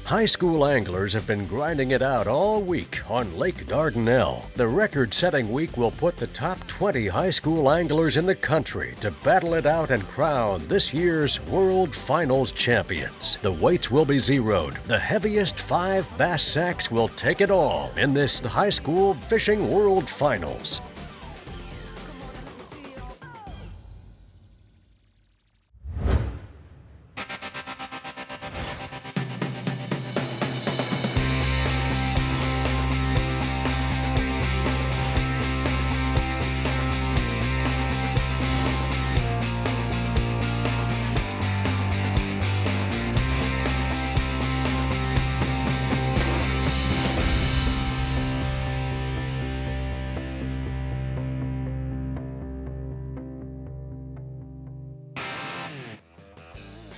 High school anglers have been grinding it out all week on Lake Dardanelle. The record-setting week will put the top 20 high school anglers in the country to battle it out and crown this year's World Finals champions. The weights will be zeroed. The heaviest 5 bass sacks will take it all in this high school fishing World Finals.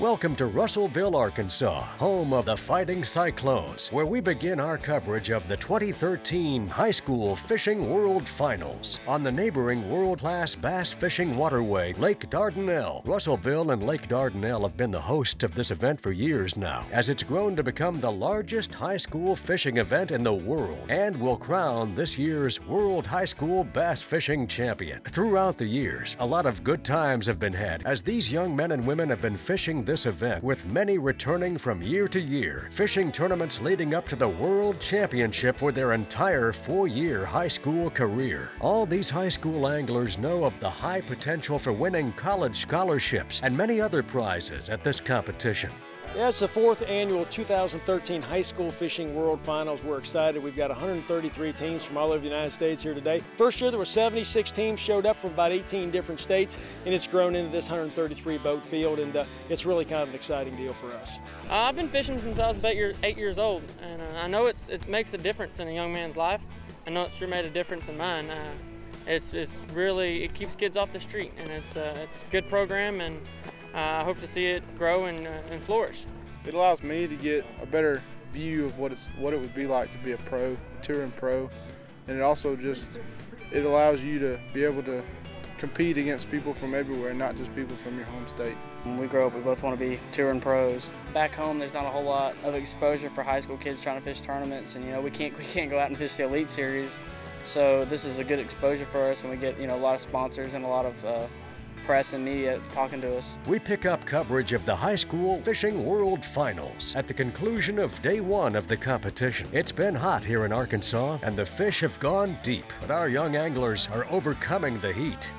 Welcome to Russellville, Arkansas, home of the Fighting Cyclones, where we begin our coverage of the 2013 High School Fishing World Finals. On the neighboring world-class bass fishing waterway, Lake Dardanelle. Russellville and Lake Dardanelle have been the hosts of this event for years now, as it's grown to become the largest high school fishing event in the world, and will crown this year's World High School Bass Fishing Champion. Throughout the years, a lot of good times have been had, as these young men and women have been fishing this event, with many returning from year to year, fishing tournaments leading up to the World Championship for their entire 4-year high school career. All these high school anglers know of the high potential for winning college scholarships and many other prizes at this competition. Yeah, it's the 4th annual 2013 High School Fishing World Finals. We're excited. We've got 133 teams from all over the United States here today. First year there were 76 teams showed up from about 18 different states, and it's grown into this 133 boat field, and it's really kind of an exciting deal for us. I've been fishing since I was about 8 years old, and I know it makes a difference in a young man's life. I know it's sure made a difference in mine. It keeps kids off the street, and it's a good program, and I hope to see it grow and flourish. It allows me to get a better view of what it would be like to be a pro, a touring pro, and it also it allows you to be able to compete against people from everywhere, not just people from your home state. When we grow up, we both want to be touring pros. Back home, there's not a whole lot of exposure for high school kids trying to fish tournaments, and we can't go out and fish the Elite Series. So this is a good exposure for us, and we get a lot of sponsors and a lot of press and media talking to us. We pick up coverage of the High School Fishing World Finals at the conclusion of day 1 of the competition. It's been hot here in Arkansas, and the fish have gone deep, but our young anglers are overcoming the heat.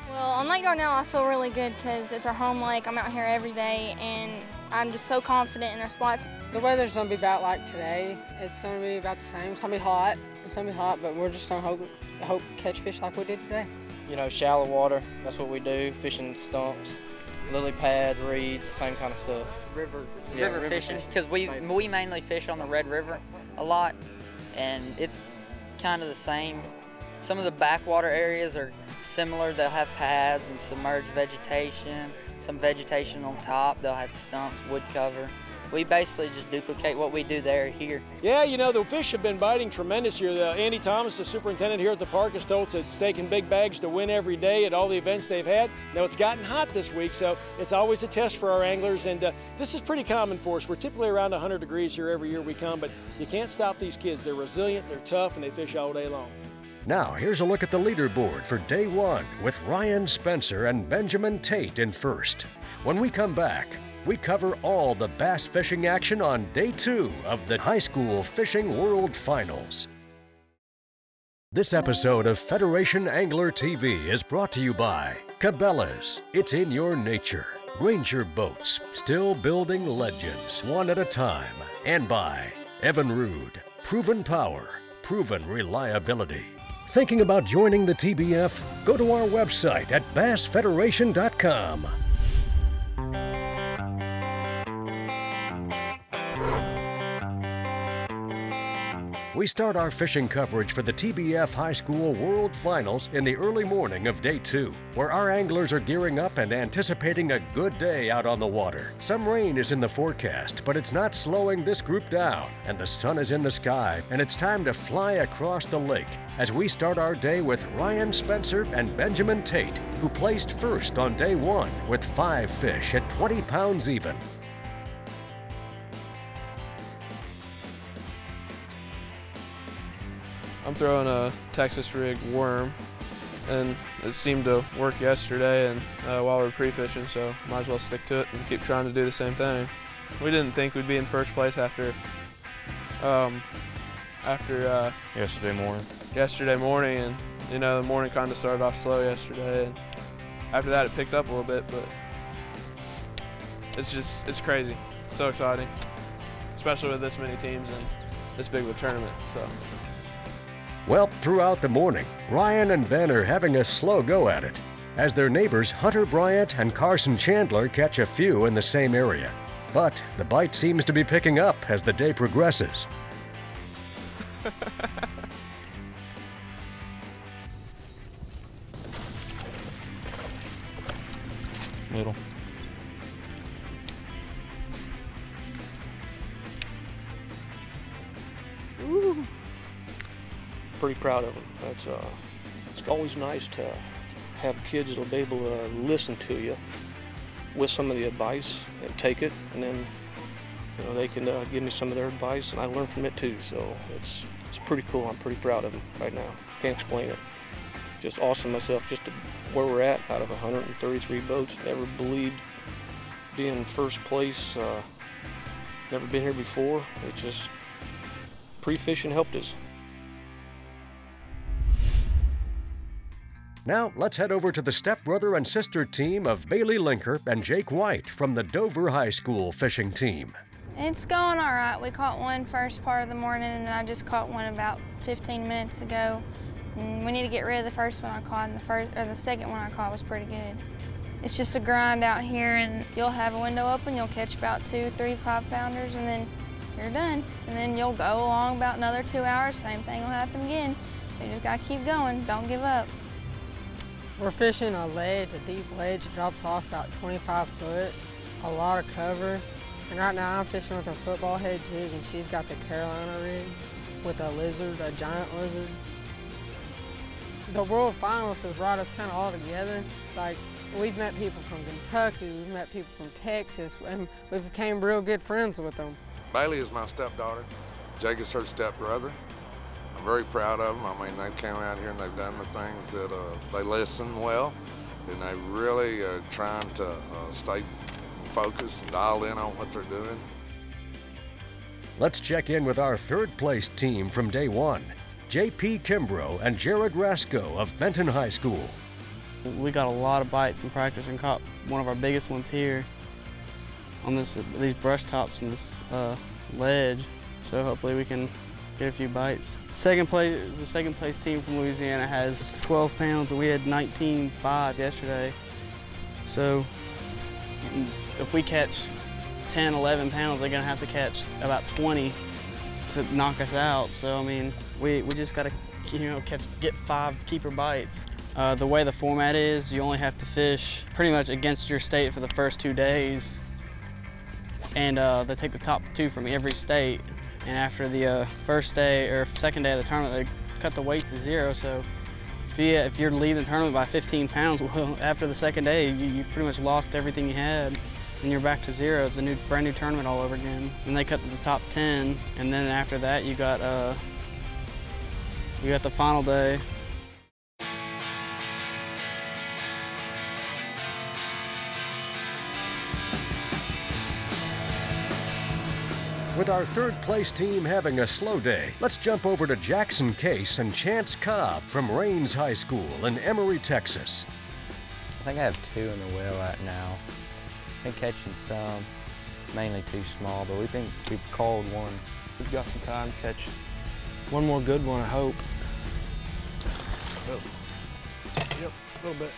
Well, on Lake Dardanelle, I feel really good because it's our home lake. I'm out here every day, and I'm just so confident in our spots. The weather's going to be about like today. It's going to be about the same. It's going to be hot. It's going to be hot, but we're just going to hope catch fish like we did today. Shallow water, that's what we do, fishing stumps, lily pads, reeds, same kind of stuff. River fishing, because we mainly fish on the Red River a lot, and it's kind of the same. Some of the backwater areas are similar. They'll have pads and submerged vegetation, some vegetation on top. They'll have stumps, wood cover. We basically just duplicate what we do here. Yeah, the fish have been biting tremendous here. Andy Thomas, the superintendent here at the park, has told us it's taking big bags to win every day at all the events they've had. Now, it's gotten hot this week, so it's always a test for our anglers, and this is pretty common for us. We're typically around 100 degrees here every year we come, but you can't stop these kids. They're resilient, they're tough, and they fish all day long. Now, here's a look at the leaderboard for day 1 with Ryan Spencer and Benjamin Tate in first. When we come back, we cover all the bass fishing action on day 2 of the High School Fishing World Finals. This episode of Federation Angler TV is brought to you by Cabela's. It's in your nature. Ranger Boats, still building legends one at a time. And by Evan Rude. Proven power, proven reliability. Thinking about joining the TBF? Go to our website at bassfederation.com. We start our fishing coverage for the TBF High School World Finals in the early morning of day 2, where our anglers are gearing up and anticipating a good day out on the water. Some rain is in the forecast, but it's not slowing this group down, and the sun is in the sky, and it's time to fly across the lake as we start our day with Ryan Spencer and Benjamin Tate, who placed first on day 1 with 5 fish at 20 pounds even. I'm throwing a Texas rig worm, and it seemed to work yesterday and while we were pre-fishing, so might as well stick to it and keep trying to do the same thing. We didn't think we'd be in first place after yesterday morning, and you know, the morning kind of started off slow yesterday, and after that it picked up a little bit, but it's crazy. It's so exciting, especially with this many teams and this big of a tournament. So. Well, throughout the morning, Ryan and Ben are having a slow go at it, as their neighbors Hunter Bryant and Carson Chandler catch a few in the same area. But the bite seems to be picking up as the day progresses. Middle. Ooh. Pretty proud of them. It's always nice to have kids that'll be able to listen to you with some of the advice and take it, and then you know they can give me some of their advice, and I learn from it too. So it's pretty cool. I'm pretty proud of them right now. Can't explain it. Just awesome myself. Just where we're at, out of 133 boats, never believed being in first place. Never been here before. It just pre-fishing helped us. Now, let's head over to the stepbrother and sister team of Bailey Linker and Jake White from the Dover High School fishing team. It's going all right. We caught one first part of the morning, and then I just caught one about 15 minutes ago. And we need to get rid of the first one I caught, and the second one I caught was pretty good. It's just a grind out here, and you'll have a window open, you'll catch about 2, 3 5-pounders, and then you're done. And then you'll go along about another 2 hours, same thing will happen again. So you just gotta keep going, don't give up. We're fishing a ledge, a deep ledge. It drops off about 25 foot, a lot of cover. And right now I'm fishing with a football head jig, and she's got the Carolina rig with a lizard, a giant lizard. The World Finals has brought us kind of all together. Like, we've met people from Kentucky, we've met people from Texas, and we became real good friends with them. Bailey is my stepdaughter. Jake is her stepbrother. I'm very proud of them. I mean, they came out here and they've done the things that they listen well, and they really are trying to stay focused and dialed in on what they're doing. Let's check in with our third place team from day one, J.P. Kimbrough and Jared Rasco of Benton High School. We got a lot of bites in practice and caught one of our biggest ones here on these brush tops and this ledge. So hopefully we can get a few bites. The second place team from Louisiana has 12 pounds, and we had 19.5 yesterday. So if we catch 10, 11 pounds, they're gonna have to catch about 20 to knock us out. So I mean, we just gotta, you know, get 5 keeper bites. The way the format is, you only have to fish pretty much against your state for the first 2 days, and they take the top 2 from every state. And after the first day or second day of the tournament, they cut the weights to 0. So if you're leaving the tournament by 15 pounds, well, after the second day, you pretty much lost everything you had, and you're back to 0. It's a brand new tournament all over again. And they cut to the top 10, and then after that, you got the final day. With our third place team having a slow day, let's jump over to Jackson Case and Chance Cobb from Raines High School in Emory, Texas. I think I have 2 in the well right now. Been catching some, mainly too small, but we've called one. We've got some time to catch one more good one, I hope. Oh. Yep, a little bit.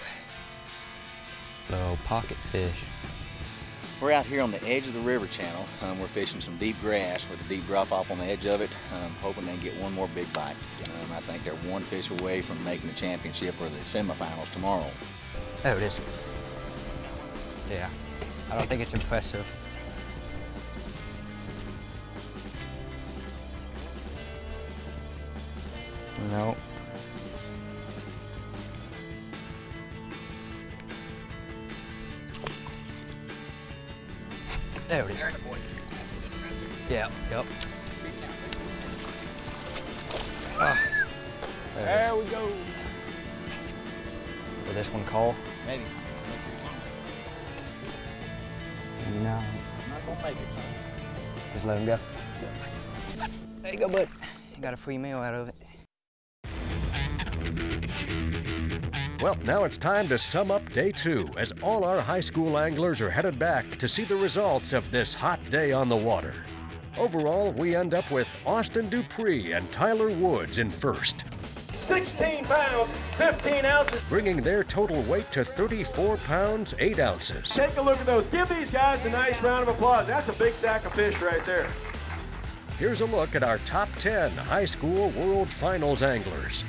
Little pocket fish. We're out here on the edge of the river channel. We're fishing some deep grass with a deep rough off on the edge of it, hoping they can get one more big bite. I think they're 1 fish away from making the championship or the semifinals tomorrow. Oh, it is. Yeah, I don't think it's impressive. No. There it is. Yeah, yep. There we go. For this one, call. Maybe. No. I'm not gonna make it, son. Just let him go. There you go, bud. You got a free meal out of it. Well, now it's time to sum up day 2 as all our high school anglers are headed back to see the results of this hot day on the water. Overall, we end up with Austin Dupree and Tyler Woods in first. 16 pounds, 15 ounces. Bringing their total weight to 34 pounds, 8 ounces. Take a look at those. Give these guys a nice round of applause. That's a big sack of fish right there. Here's a look at our top 10 high school world finals anglers.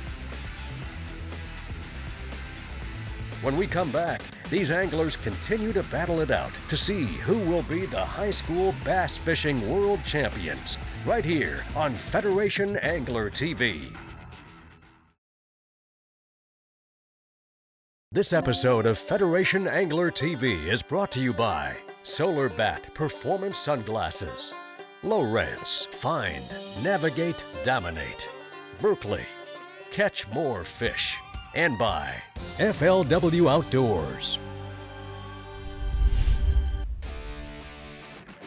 When we come back, these anglers continue to battle it out to see who will be the high school bass fishing world champions, right here on Federation Angler TV. This episode of Federation Angler TV is brought to you by Solar Bat Performance Sunglasses, Lowrance, Find, Navigate, Dominate, Berkeley, Catch More Fish, and by FLW Outdoors.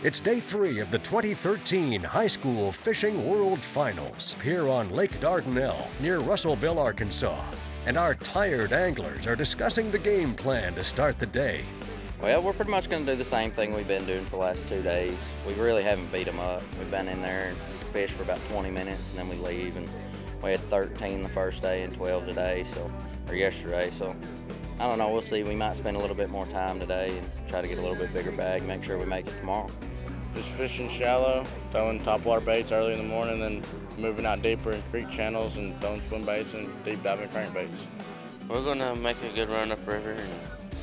It's day 3 of the 2013 High School Fishing World Finals here on Lake Dardanelle near Russellville, Arkansas. And our tired anglers are discussing the game plan to start the day. Well, we're pretty much going to do the same thing we've been doing for the last 2 days. We really haven't beat them up. We've been in there and fished for about 20 minutes and then we leave. And we had 13 the first day and 12 today, or yesterday. So I don't know, we'll see. We might spend a little bit more time today and try to get a little bit bigger bag, make sure we make it tomorrow. Just fishing shallow, throwing topwater baits early in the morning, then moving out deeper in creek channels and throwing swim baits and deep diving crankbaits. We're going to make a good run upriver, and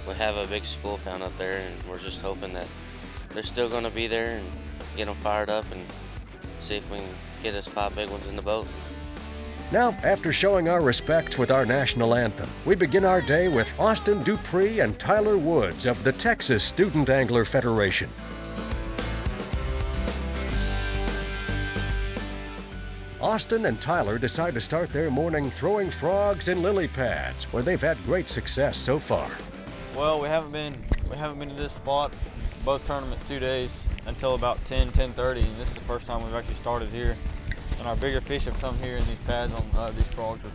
we have a big school found up there, and we're just hoping that they're still going to be there and get them fired up and see if we can get us 5 big ones in the boat. Now, after showing our respects with our national anthem, we begin our day with Austin Dupree and Tyler Woods of the Texas Student Angler Federation. Austin and Tyler decide to start their morning throwing frogs in lily pads, where they've had great success so far. Well, we haven't been to this spot both tournament 2 days until about 10:30, and this is the first time we've actually started here. And our bigger fish have come here in these pads on these frogs are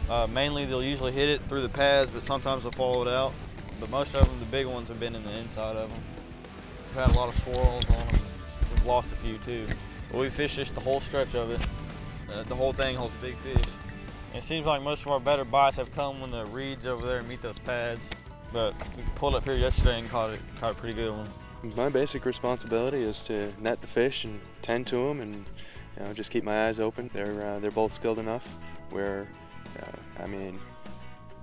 throwing. Mainly they'll usually hit it through the pads, but sometimes they'll follow it out. But most of them, the big ones, have been in the inside of them. We've had a lot of swirls on them. We've lost a few too. But we fished just the whole stretch of it. The whole thing holds big fish. It seems like most of our better bites have come when the reeds over there meet those pads. But we pulled up here yesterday and caught a pretty good one. My basic responsibility is to net the fish and tend to them, and just keep my eyes open. They're both skilled enough where, I mean,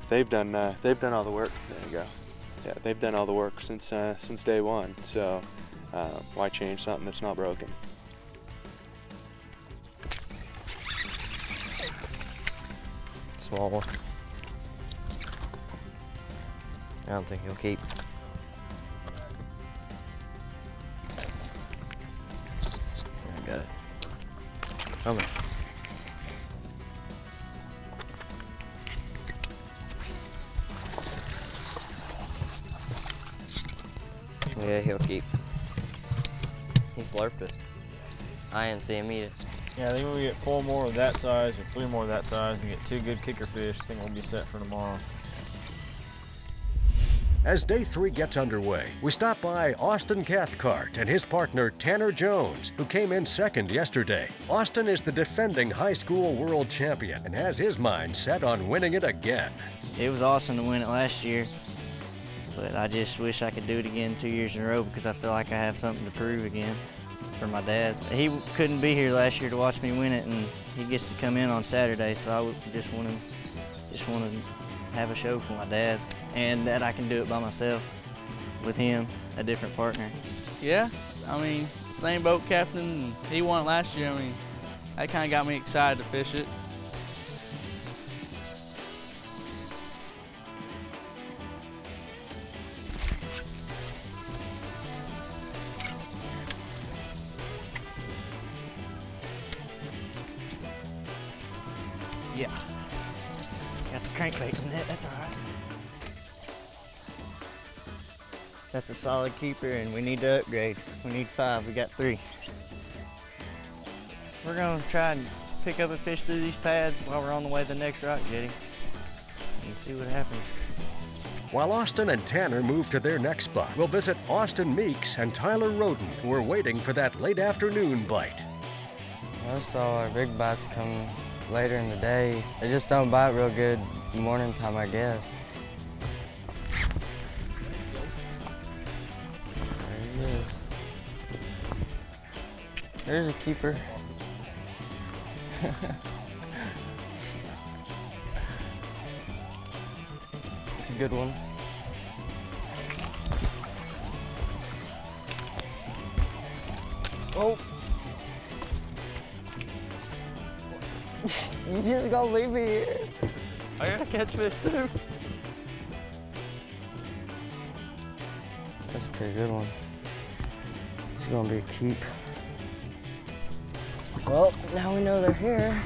they've done all the work. There you go. Yeah, they've done all the work since day one. So why change something that's not broken? Small one. I don't think he'll keep. I got it. Coming. Yeah, he'll keep. He slurped it. I didn't see him eat it. Yeah, I think when we get 4 more of that size or 3 more of that size and get 2 good kicker fish, I think we'll be set for tomorrow. As day 3 gets underway, we stop by Austin Cathcart and his partner Tanner Jones, who came in second yesterday. Austin is the defending high school world champion and has his mind set on winning it again. It was awesome to win it last year, but I just wish I could do it again 2 years in a row because I feel like I have something to prove again for my dad. He couldn't be here last year to watch me win it, and he gets to come in on Saturday, so I just want to have a show for my dad, and that I can do it by myself with him, a different partner. Yeah, I mean, same boat captain, he won it last year. I mean, that kind of got me excited to fish it. crankbait from that, that's all right. That's a solid keeper, and we need to upgrade. We need 5, we got 3. We're gonna try and pick up a fish through these pads while we're on the way to the next rock jetty and see what happens. While Austin and Tanner move to their next spot, we'll visit Austin Meeks and Tyler Roden, who are waiting for that late afternoon bite. Most all our big bites come later in the day. They just don't bite real good morning time, I guess. There he is. There's a keeper. It's a good one. Oh! You just gonna leave me here? I gotta catch fish too. That's a pretty good one. This is gonna be a keep. Well, now we know they're here.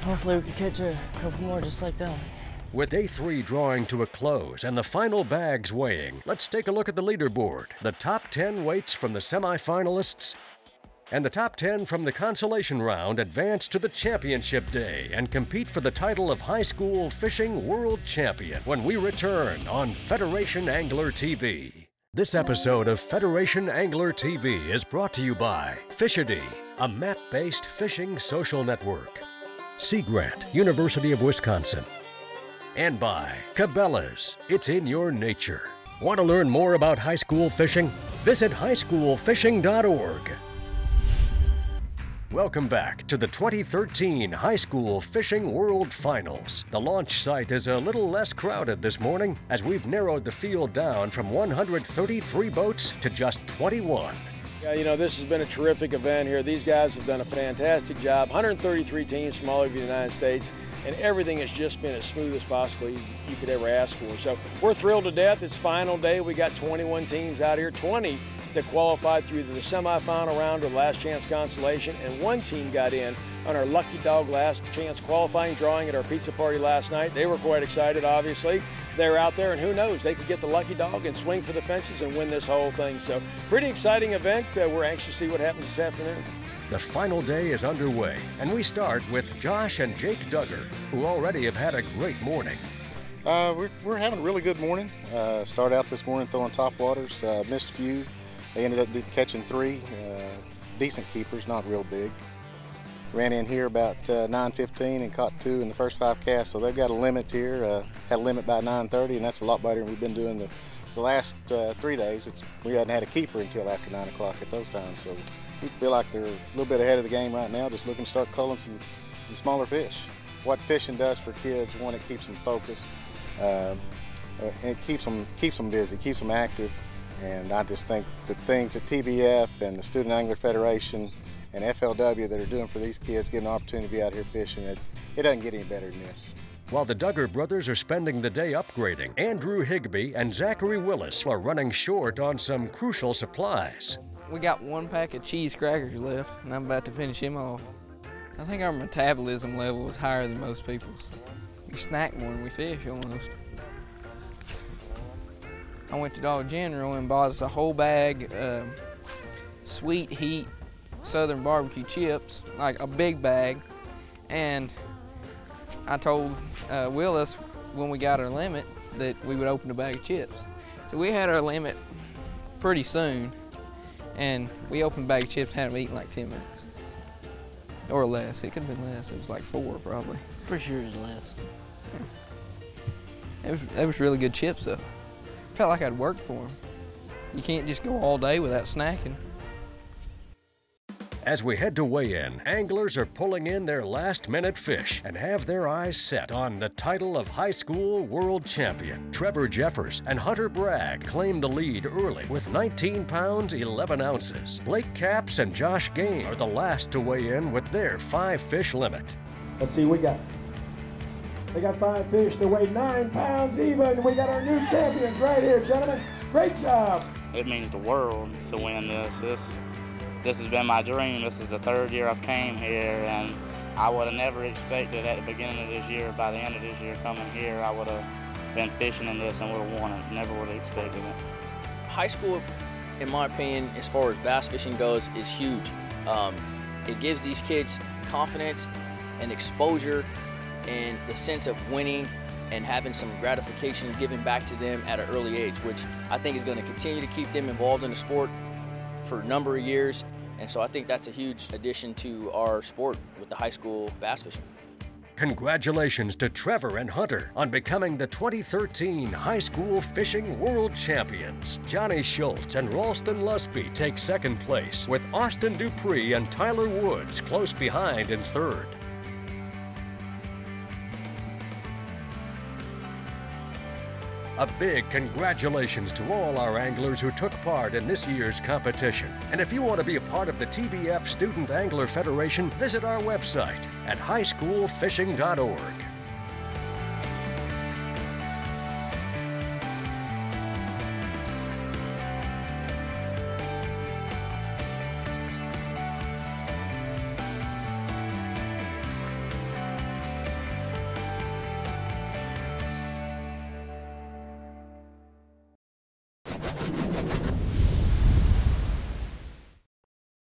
Hopefully we can catch a couple more just like that one. With day 3 drawing to a close and the final bags weighing, let's take a look at the leaderboard. The top 10 weights from the semifinalists and the top 10 from the consolation round advance to the championship day and compete for the title of High School Fishing World Champion when we return on Federation Angler TV. This episode of Federation Angler TV is brought to you by Fishity, a map-based fishing social network, Sea Grant, University of Wisconsin, and by Cabela's, it's in your nature. Want to learn more about high school fishing? Visit highschoolfishing.org. Welcome back to the 2013 High School Fishing World Finals. The launch site is a little less crowded this morning as we've narrowed the field down from 133 boats to just 21. Yeah, you know, this has been a terrific event here. These guys have done a fantastic job. 133 teams from all over the United States, and everything has just been as smooth as possibly you could ever ask for. So we're thrilled to death. It's final day. We got 21 teams out here, 20 that qualified through the semifinal round or last chance consolation, and 1 team got in on our lucky dog last chance qualifying drawing at our pizza party last night. They were quite excited, obviously. They're out there, and who knows, they could get the lucky dog and swing for the fences and win this whole thing. So pretty exciting event. We're anxious to see what happens this afternoon. The final day is underway, and we start with Josh and Jake Duggar, who already have had a great morning. We're having a really good morning. Started out this morning throwing top waters, missed a few. They ended up catching 3 decent keepers, not real big. Ran in here about 9:15 and caught 2 in the first 5 casts, so they've got a limit here. Had a limit by 9:30, and that's a lot better than we've been doing the last 3 days. We hadn't had a keeper until after 9 o'clock at those times, so we feel like they're a little bit ahead of the game right now, just looking to start culling some smaller fish. What fishing does for kids, one, it keeps them focused, it keeps them busy, keeps them active. And I just think the things that TBF and the Student Angler Federation and FLW that are doing for these kids, getting an opportunity to be out here fishing, it doesn't get any better than this. While the Duggar brothers are spending the day upgrading, Andrew Higbee and Zachary Willis are running short on some crucial supplies. We got 1 pack of cheese crackers left, and I'm about to finish him off. I think our metabolism level is higher than most people's. We snack more than we fish almost. I went to Dollar General and bought us a whole bag of Sweet Heat Southern barbecue chips, like a big bag, and I told Willis when we got our limit that we would open a bag of chips. So we had our limit pretty soon, and we opened a bag of chips and had them eaten like 10 minutes. Or less, it could have been less, it was like 4 probably. Pretty sure it was less. Yeah. It was really good chips though. Felt like I'd worked for them. You can't just go all day without snacking. As we head to weigh in, anglers are pulling in their last-minute fish and have their eyes set on the title of High School World Champion. Trevor Jeffers and Hunter Bragg claim the lead early with 19 pounds, 11 ounces. Blake Capps and Josh Gain are the last to weigh in with their 5-fish limit. Let's see, we got 5 fish that weigh 9 pounds even. We got our new champions right here, gentlemen. Great job. It means the world to win this. This has been my dream. This is the 3rd year I've came here, and I would have never expected at the beginning of this year, by the end of this year coming here, I would have been fishing in this and would have won it. Never would have expected it. High school, in my opinion, as far as bass fishing goes, is huge. It gives these kids confidence and exposure and the sense of winning and having some gratification giving back to them at an early age, which I think is going to continue to keep them involved in the sport for a number of years. And so I think that's a huge addition to our sport with the high school bass fishing. Congratulations to Trevor and Hunter on becoming the 2013 High School Fishing World Champions. Johnny Schultz and Ralston Lusby take second place, with Austin Dupree and Tyler Woods close behind in third. A big congratulations to all our anglers who took part in this year's competition. And if you want to be a part of the TBF Student Angler Federation, visit our website at highschoolfishing.org.